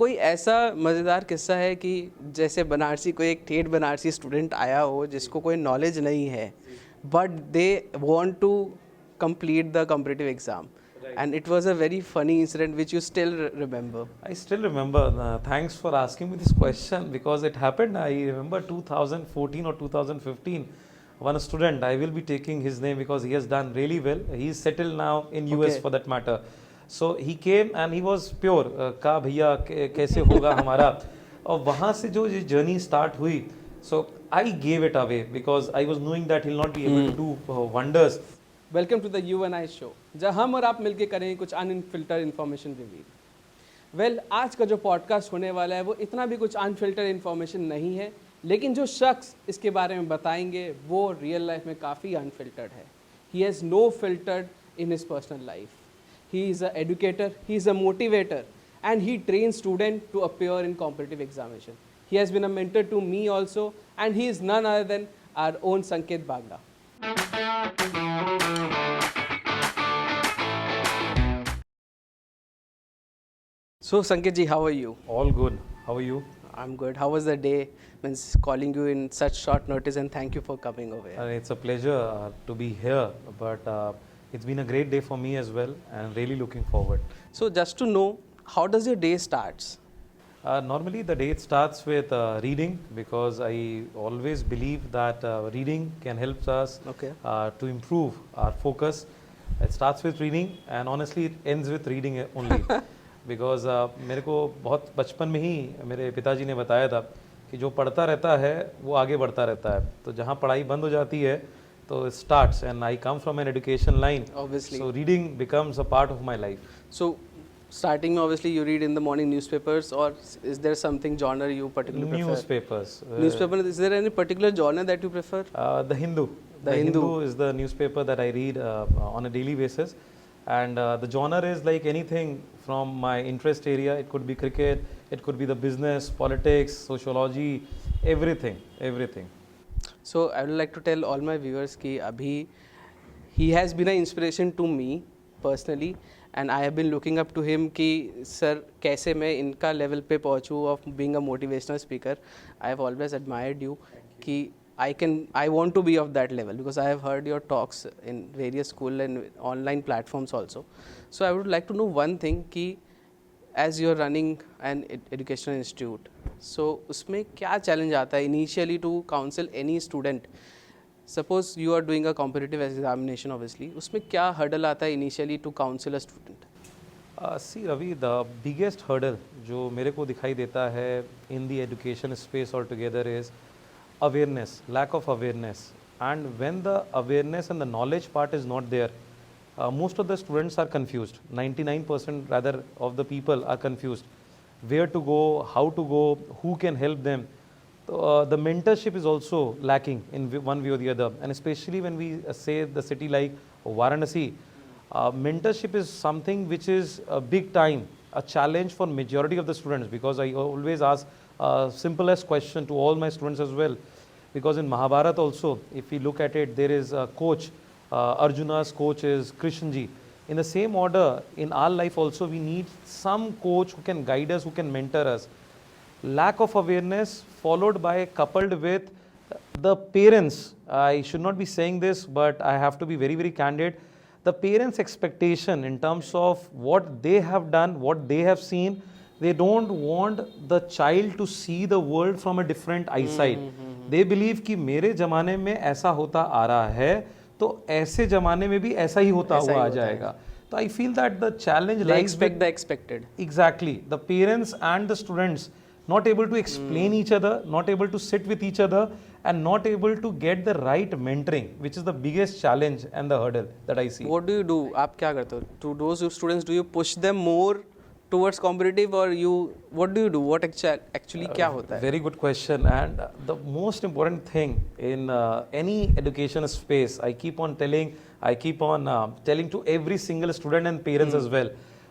कोई ऐसा मज़ेदार किस्सा है कि जैसे बनारसी कोई एक ठेठ बनारसी स्टूडेंट आया हो जिसको कोई नॉलेज नहीं है but they want to complete the competitive exam, and it was a very funny incident which you still remember. I still remember. Thanks for asking me this question because it happened. I remember 2014 or 2015. One student, I will be taking his name because he has done really well. He is settled now in US Okay. for that matter. So he came and he was pure. का भैया कैसे होगा हमारा? और वहाँ से जो ये journey start हुई, so I gave it away because I was knowing that he'll not be able to do wonders. Welcome to the U N I show, जहाँ हम और आप मिलकर करेंगे कुछ अनफिल्टर्ड इन्फॉर्मेशन रिवील। वेल, आज का जो पॉडकास्ट होने वाला है वो इतना भी कुछ अनफिल्टर्ड इन्फॉर्मेशन नहीं है, लेकिन जो शख्स इसके बारे में बताएंगे वो रियल लाइफ में काफ़ी अनफिल्टर्ड है। He has no filtered in his personal life. He is a educator, he is a motivator, and he train student to appear in competitive examination. He has been a mentor to me also, and he is none other than our own Sanket Bagla. So Sanket ji, how are you? All good. How are you? I'm good. How was the day? Means calling you in such short notice, and thank you for coming over here. It's a pleasure to be here, but it's been a great day for me as well, and really looking forward. So just to know, how does your day starts? Normally, the day starts with reading because I always believe that reading can help us Okay. To improve our focus. It starts with reading, and honestly, it ends with reading only. Because मेरे को बहुत बचपन में ही मेरे पिताजी ने बताया था कि जो पढ़ता रहता है वो आगे बढ़ता रहता है, तो जहाँ पढ़ाई बंद हो जाती है तो starts, and I come from an education line, so reading becomes a part of my life. So starting में obviously you read in the morning newspapers, or is there something genre you particularly prefer? Newspapers. Is there any particular genre that you prefer? The Hindu. The Hindu is the newspaper that I read on a daily basis. And the genre is like anything from my interest area. It could be cricket, it could be the business, politics, sociology, everything. So I would like to tell all my viewers कि अभी he has been an inspiration to me personally, and I have been looking up to him कि sir कैसे मैं इनका level पे पहुँचूँ of being a motivational speaker. I have always admired you कि I want to be of that level because I have heard your talks in various school and online platforms also. So I would like to know one thing कि as you're running an educational institute, so उसमें क्या challenge आता है initially to counsel any student? Suppose you are doing a competitive examination, obviously, उसमें क्या hurdle आता है initially to counsel a student? See Ravi, the biggest hurdle जो मेरे को दिखाई देता है in the education space altogether is awareness, lack of awareness. And when the awareness and the knowledge part is not there, most of the students are confused. 99% rather of the people are confused. Where to go, how to go, who can help them. The mentorship is also lacking in one way or the other. And especially when we say the city like Varanasi, mentorship is something which is a big time, a challenge for majority of the students, because I always ask simplest question to all my students as well, because in Mahabharata also, if we look at it, there is a coach, Arjuna's coach is Krishnji. In the same order, in our life also, we need some coach who can guide us, who can mentor us. Lack of awareness followed by coupled with the parents. I should not be saying this, but I have to be very candid. The parents' expectation in terms of what they have done, what they have seen, they don't want the child to see the world from a different eyesight. They believe कि मेरे ज़माने में ऐसा होता आ रहा है, तो ऐसे ज़माने में भी ऐसा ही होता हुआ आ जाएगा. So I feel that the challenge they expect the expected. Exactly. The parents and the students not able to explain each other, not able to sit with each other, and not able to get the right mentoring, which is the biggest challenge and the hurdle that I see. What do you do? आप क्या करते हो? To those students, do you push them more towards competitive, or what do you do? What actually क्या होता है? Very good question. And the most important thing in any education space, I keep on telling to every single student and parents as well,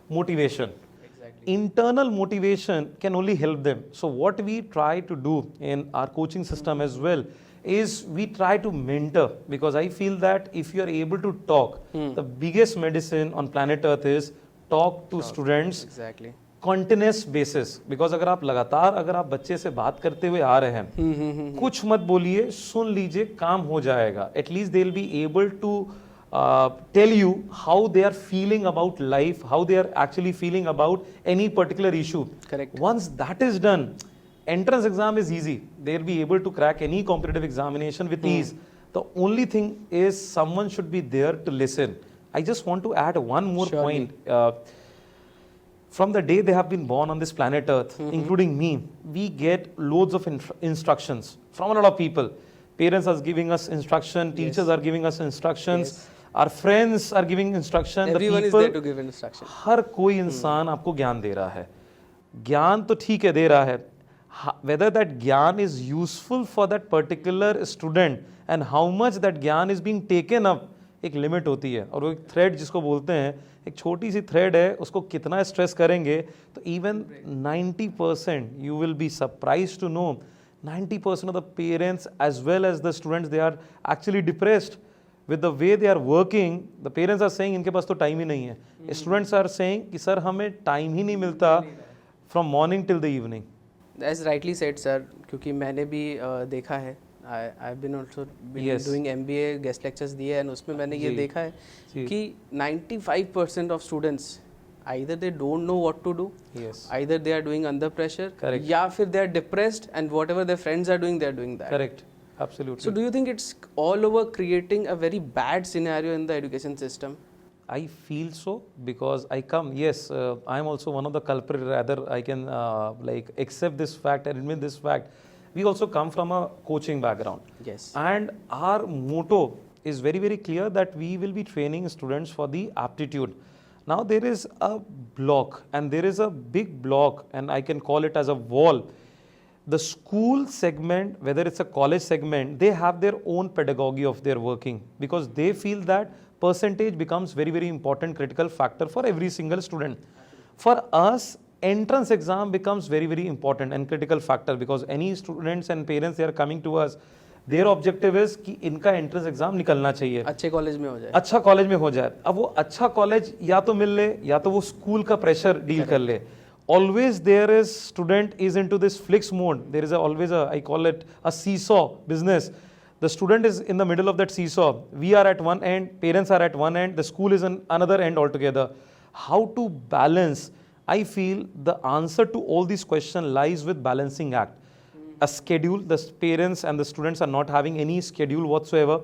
motivation. Exactly. Internal motivation can only help them. So what we try to do in our coaching system as well is we try to mentor, because I feel that if you are able to talk, the biggest medicine on planet Earth is talk to students. Exactly. continuous basis, because अगर आप लगातार अगर आप बच्चे से बात करते हुए आ रहे हैं, कुछ मत बोलिए, सुन लीजिए, काम हो जाएगा. At least they'll be able to tell you how they are feeling about life, how they are actually feeling about any particular issue. Correct. Once that is done, entrance exam is easy. They'll be able to crack any competitive examination with ease. The only thing is someone should be there to listen. I just want to add one more point. From the day they have been born on this planet Earth, including me, we get loads of instructions from a lot of people. Parents are giving us instruction, teachers are giving us instructions, our friends are giving instruction. Everyone is there to give instruction. हर कोई इंसान आपको ज्ञान दे रहा है. ज्ञान तो ठीक है दे रहा है. Whether that ज्ञान is useful for that particular student and how much that ज्ञान is being taken up, एक लिमिट होती है. और वो एक थ्रेड जिसको बोलते हैं, एक छोटी सी थ्रेड है, उसको कितना स्ट्रेस करेंगे तो even 90% you will be surprised to know 90% of the parents as well as the students, they are actually depressed with the way they are working. The parents are saying इनके पास तो time ही नहीं है. Students are saying कि sir हमें time ही नहीं मिलता from morning till the evening. As rightly said sir, क्योंकि मैंने भी देखा है. I've been also doing MBA guest lectures दिए हैं, and उसमें मैंने ये देखा है कि 95% of students either they don't know what to do, either they are doing under pressure, या फिर they are depressed and whatever their friends are doing, they are doing that. Correct, absolutely. So do you think it's all over creating a very bad scenario in the education system? I feel so because I come, yes, I am also one of the culprit, rather I can like accept this fact and admit this fact. We also come from a coaching background. Yes. And our motto is very, very clear that we will be training students for the aptitude. Now there is a block, and there is a big block, and I can call it as a wall. The school segment, whether it's a college segment, they have their own pedagogy of their working, because they feel that percentage becomes very, very important critical factor for every single student. For us, entrance exam becomes very, very important and critical factor, because any students and parents, they are coming to us, their objective is कि इनका entrance exam निकलना चाहिए, अच्छे college में हो जाए, अच्छा college में हो जाए. अब वो अच्छा कॉलेज या तो मिल ले या तो वो स्कूल का प्रेशर डील कर ले. Always there is student is into this flex mode. There is always a, I call it a seesaw business. The student is in the middle of that seesaw. We are at one end, parents are at one end, the school is on another end altogether. How to balance? I feel the answer to all these questions lies with balancing act. A schedule, the parents and the students are not having any schedule whatsoever.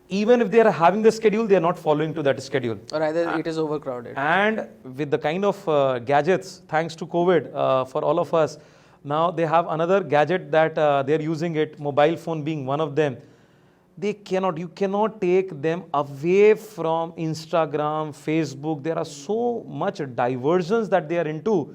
Even if they are having the schedule, they are not following to that schedule. Or either it is overcrowded. And with the kind of gadgets, thanks to COVID, for all of us, now they have another gadget that they are using it, mobile phone being one of them. You cannot take them away from Instagram, Facebook. There are so much diversions that they are into.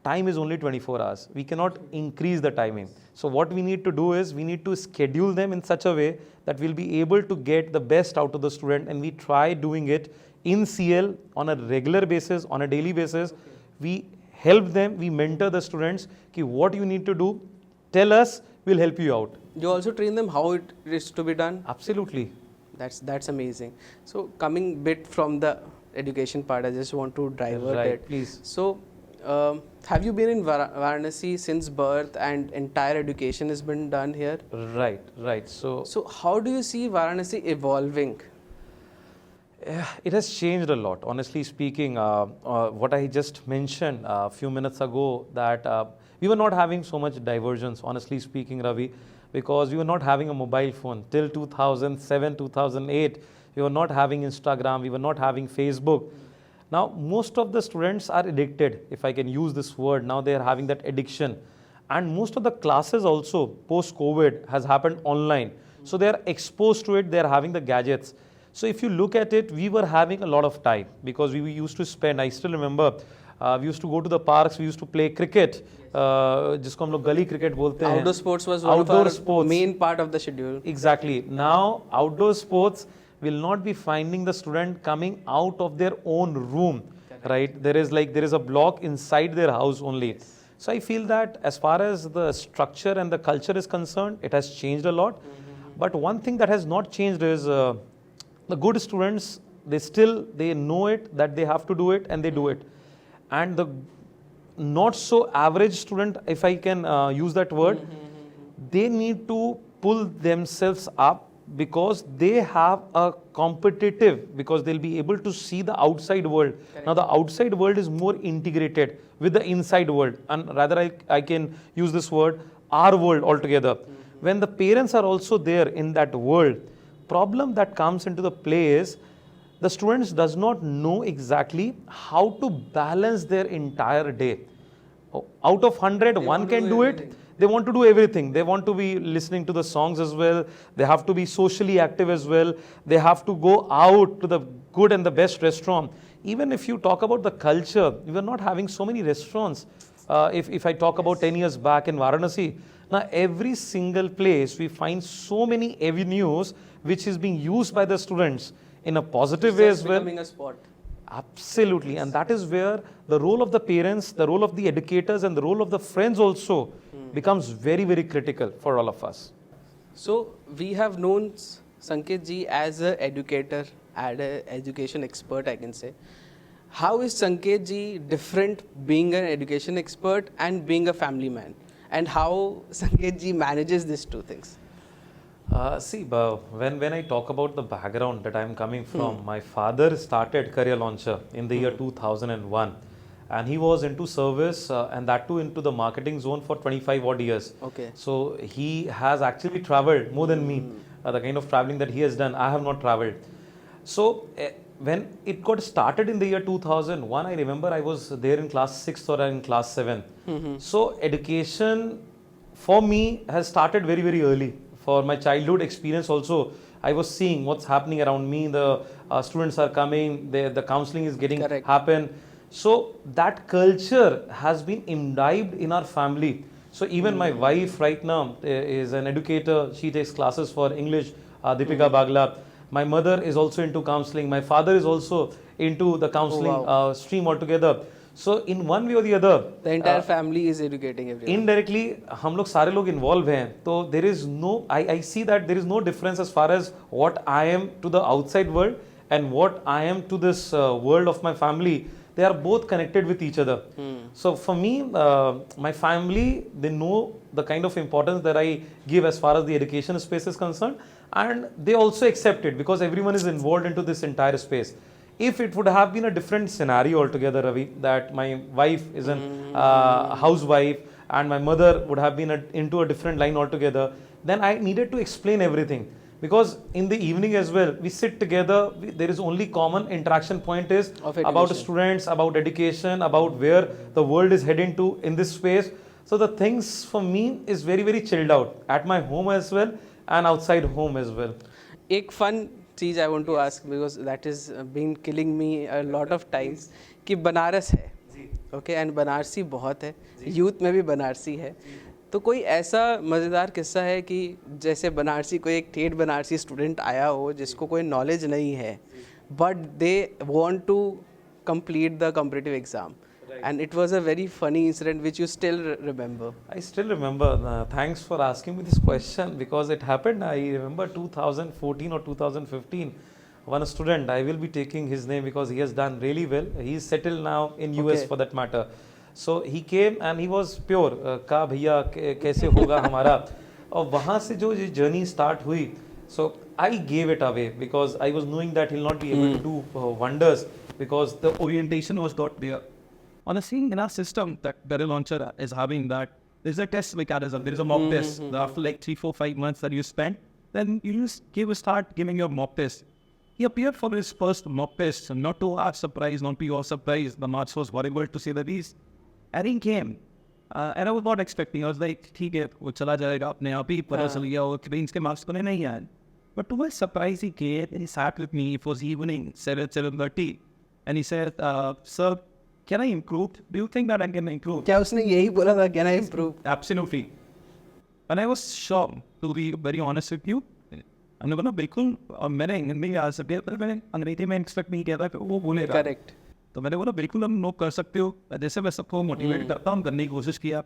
Time is only 24 hours. We cannot increase the timing. So what we need to do is we need to schedule them in such a way that we'll be able to get the best out of the student, and we try doing it in CL on a regular basis, on a daily basis. We help them, we mentor the students, ki what you need to do, tell us, we'll help you out. You also train them how it is to be done? Absolutely. That's amazing. So coming bit from the education part, I just want to divert it. Please. So have you been in Varanasi since birth, and entire education has been done here? Right. So how do you see Varanasi evolving? It has changed a lot, honestly speaking. What I just mentioned a few minutes ago, that we were not having so much divergence, honestly speaking, Ravi, because we were not having a mobile phone. Till 2007, 2008, we were not having Instagram, we were not having Facebook. Now, most of the students are addicted, if I can use this word. Now they are having that addiction. And most of the classes also, post-COVID, has happened online. So they are exposed to it, they are having the gadgets. So if you look at it, we were having a lot of time, because we used to spend, I still remember, we used to go to the parks, we used to play cricket, जिसको हम लोग गली cricket बोलते हैं. Outdoor sports was one of our main part of the schedule. Exactly. Now, outdoor sports will not be finding the student coming out of their own room, right? There is a block inside their house only. So I feel that as far as the structure and the culture is concerned, it has changed a lot. But one thing that has not changed is the good students, they know it, that they have to do it, and they do it. And the not so average student, if I can use that word, they need to pull themselves up because they have a competitive, because they'll be able to see the outside world. Correct. Now the outside world is more integrated with the inside world, and rather I can use this word, our world altogether. When the parents are also there in that world, problem that comes into the play is the students does not know exactly how to balance their entire day. Out of 100, one can do it. They want to do everything. They want to be listening to the songs as well. They have to be socially active as well. They have to go out to the good and the best restaurant. Even if you talk about the culture, we were not having so many restaurants. If I talk about 10 years back in Varanasi, now every single place we find so many avenues which is being used by the students in a positive way as well. Becoming a sport. Absolutely, and that is where the role of the parents, the role of the educators, and the role of the friends also becomes very, very critical for all of us. So we have known Sanket ji as an educator and an education expert, I can say. How is Sanket ji different being an education expert and being a family man? And how Sanket ji manages these two things? When I talk about the background that I am coming from, my father started Career Launcher in the year 2001, and he was into service and that too into the marketing zone for 25 odd years. Okay. So he has actually traveled more than me. The kind of traveling that he has done, I have not traveled. So when it got started in the year 2001, I remember I was there in class 6 or in class 7. So education for me has started very, very early. For my childhood experience also, I was seeing what's happening around me. The students are coming, the counseling is getting happen. So that culture has been imbibed in our family. So even my wife right now is an educator. She takes classes for English, Deepika Bagla. My mother is also into counseling. My father is also into the counseling stream altogether. So in one way or the other, the entire family is educating everyone. Indirectly, हम लोग सारे लोग involved हैं. So there is no, I see that there is no difference as far as what I am to the outside world and what I am to this world of my family. They are both connected with each other. So for me, my family, they know the kind of importance that I give as far as the education space is concerned, and they also accept it because everyone is involved into this entire space. If it would have been a different scenario altogether, Ravi, that my wife is a housewife and my mother would have been into a different line altogether, then I needed to explain everything. Because in the evening as well, we sit together, there is only common interaction point is about students, about education, about where the world is heading to in this space. So the things for me is very, very chilled out at my home as well and outside home as well. एक fun cheese I want to ask because that is been killing me a lot of times कि बनारस है, okay, and Banarasi बहुत है, youth में भी बनारसी है, तो कोई ऐसा मज़ेदार किस्सा है कि जैसे बनारसी कोई एक ठेठ बनारसी स्टूडेंट आया हो जिसको कोई नॉलेज नहीं है but they want to complete the competitive exam and it was a very funny incident which you still remember. I still remember. Thanks for asking me this question because it happened. I remember 2014 or 2015. One student, I will be taking his name because he has done really well. He is settled now in US for that matter. So he came and he was pure. का भैया कैसे होगा हमारा? और वहाँ से जो journey start हुई, so I gave it away because I was knowing that he'll not be able to do wonders because the orientation was not there. Honestly, in our system that Career Launcher is having, that there's a test mechanism, there is a mock test. After like 3, 4, 5 months that you spend, then you just start giving your mock test. He appeared for his first mock test, not to our surprise, not to your surprise. The marks was horrible to say the least. And he came. And I was not expecting. I was like, ठीक है, वो चला जाएगा अपने आप ही पता चल गया और कि इसके marks तो नहीं आए. But to my surprise, he came and he sat with me. It was evening, 7:30, and he said, "Sir, can I improve? Do you think that I can improve?" क्या उसने यही बोला था? Can I improve? Absolutely. And I was shocked, to be very honest with you. हमने बोला बिल्कुल, और मैंने हिंदी में आ सकते हैं, पर मैंने अंग्रेजी में एक्सपेक्ट नहीं किया था कि वो बोलेगा. Correct. तो मैंने बोला बिल्कुल हम नो कर सकते हो. जैसे मैं सबको मोटिवेट करता हूँ, करने की कोशिश किया.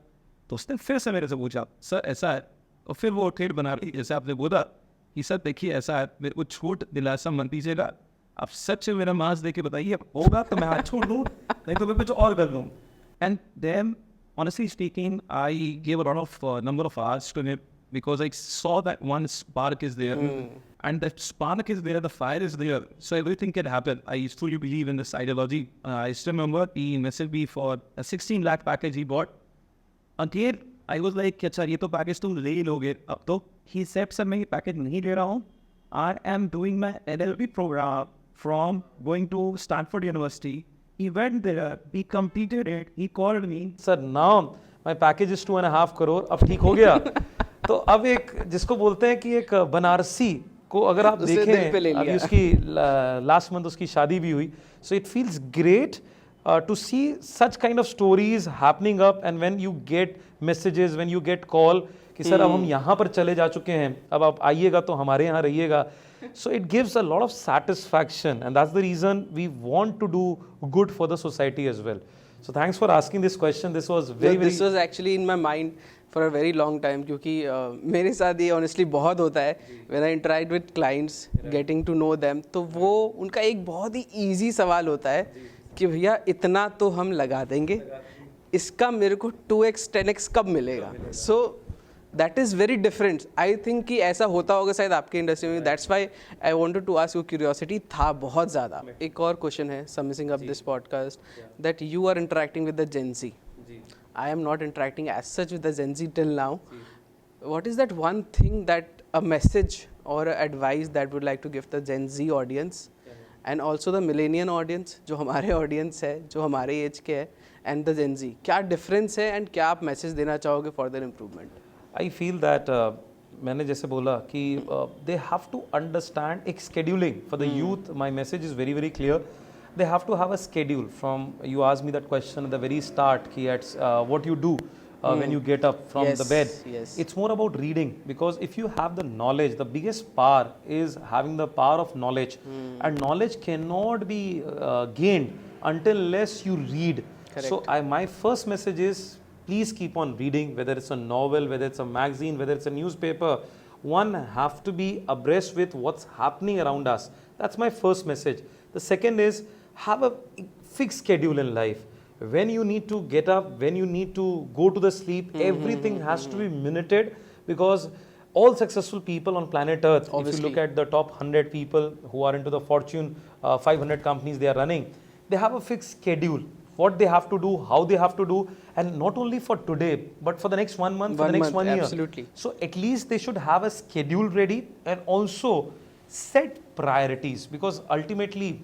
तो उसने फिर से मेरे से पूछा, सर ऐसा है, और फिर वो ठेठ बना रही जैसे आपने बोला कि सर देखिए ऐसा है, मेरे को छूट दिलासा मत दीजिएगा, आप सच में मेरा मार्क्स देके बताइए, होगा तो मैं हाथ छोड़ दूँ, नहीं तो मैं कुछ और कर दूँ. And then, honestly speaking, I gave a lot of number of hours to him because I saw that one spark is there. And that spark is there, the fire is there. So everything can happen. I fully believe in this ideology. I still remember he messaged me for a 16 lakh package he bought. Again, I was like, अच्छा ये तो package तुम ले ही लोगे अब तो. He said, sir मैं ये पैकेज नहीं ले रहा हूँ. I am doing my LLB program from going to Stanford University. He went there, he completed it, he called me. Sir, now my package is 2.5 crore. अब ठीक हो गया. तो अब एक जिसको बोलते हैं कि एक बनारसी को अगर आप देखें, अभी उसकी लास्ट मंथ उसकी शादी भी हुई. So it feels great to see such kind of stories happening up, and when you get messages, when you get call कि सर अब हम यहाँ पर चले जा चुके हैं, अब आप आइएगा तो हमारे यहाँ रहिएगा. So it gives a lot of satisfaction, and that's the reason we want to do good for the society as well. So thanks for asking this question. This was very this was actually in my mind for a very long time, क्योंकि मेरे साथ ये honestly बहुत होता है. When I interact with clients, getting to know them, तो वो उनका एक बहुत ही easy सवाल होता है कि भैया इतना तो हम लगा देंगे, इसका मेरे को 2x 10x कब मिलेगा. So that is very different. I think कि ऐसा होता होगा शायद आपके इंडस्ट्री में. That's why I wanted to ask you, curiosity था बहुत ज़्यादा. एक और क्वेश्चन है, summing up this podcast, that you are interacting with the Gen Z. I am not interacting as such with the Gen Z till now. What is that one thing, that a message or a advice that would like to give the Gen Z audience and also the millennial audience, जो हमारे audience है, जो हमारे age के है, and the Gen Z, क्या difference है and क्या आप message देना चाहोगे for their improvement? I feel that मैंने जैसे बोला कि they have to understand एक scheduling for the youth. My message is very clear. They have to have a schedule. From you asked me that question at the very start कि at what you do when you get up from the bed. Yes. It's more about reading, because if you have the knowledge, the biggest power is having the power of knowledge, and knowledge cannot be gained unless you read. Correct. So my first message is, please keep on reading, whether it's a novel, whether it's a magazine, whether it's a newspaper. One have to be abreast with what's happening around us. That's my first message. The second is, have a fixed schedule in life. When you need to get up, when you need to go to the sleep, everything has to be minuted, because all successful people on planet Earth, if you look at the top 100 people who are into the Fortune 500 companies they are running, they have a fixed schedule. What they have to do, how they have to do, and not only for today, but for the next 1 month, for the next 1 year. Absolutely. So at least they should have a schedule ready, and also set priorities, because ultimately,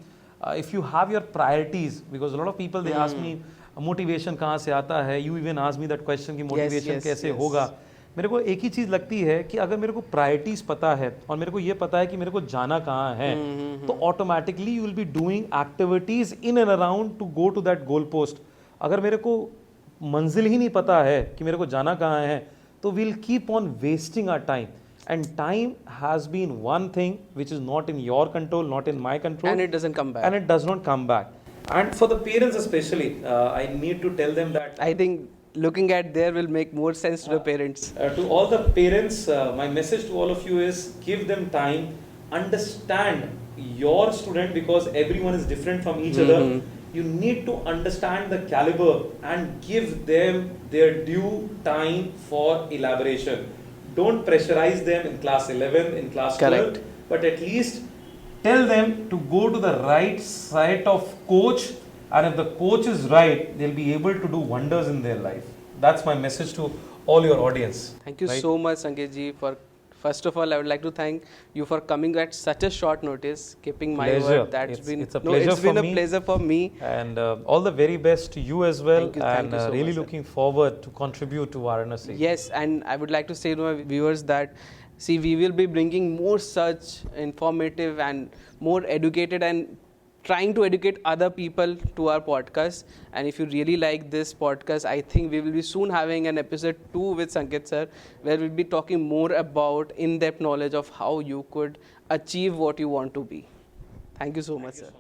if you have your priorities, because a lot of people, they ask me, motivation कहाँ से आता है? You even ask me that question कि motivation कैसे होगा? मेरे को एक ही चीज़ लगती है कि अगर मेरे को प्रायोरिटीज पता है और मेरे को ये पता है कि मेरे को जाना कहाँ है, तो automatically you will be doing activities in and around to go to that goal post. अगर मेरे को मंजिल ही नहीं पता है कि मेरे को जाना कहाँ है, तो will keep on wasting our time. And time has been one thing which is not in your control, not in my control. And it doesn't come back. And it does not come back. And for the parents especially, I need to tell them that. I think looking at there will make more sense to the parents. To all the parents, my message to all of you is, give them time, understand your student, because everyone is different from each other. You need to understand the caliber and give them their due time for elaboration. Don't pressurize them in class 11, in class 12, but at least tell them to go to the right side of coach, and if the coach is right, they'll be able to do wonders in their life. That's my message to all your audience. Thank you so much, Sanket ji. First of all, I would like to thank you for coming at such a short notice, keeping my word. It's a pleasure for me. And all the very best to you as well. Thank you so really much, looking forward to contribute to Varanasi. Yes, and I would like to say to my viewers that, see, we will be bringing more such informative and more educated and trying to educate other people to our podcast. And if you really like this podcast, I think we will be soon having an episode 2 with Sanket sir, where we'll be talking more about in-depth knowledge of how you could achieve what you want to be. Thank you so much, sir.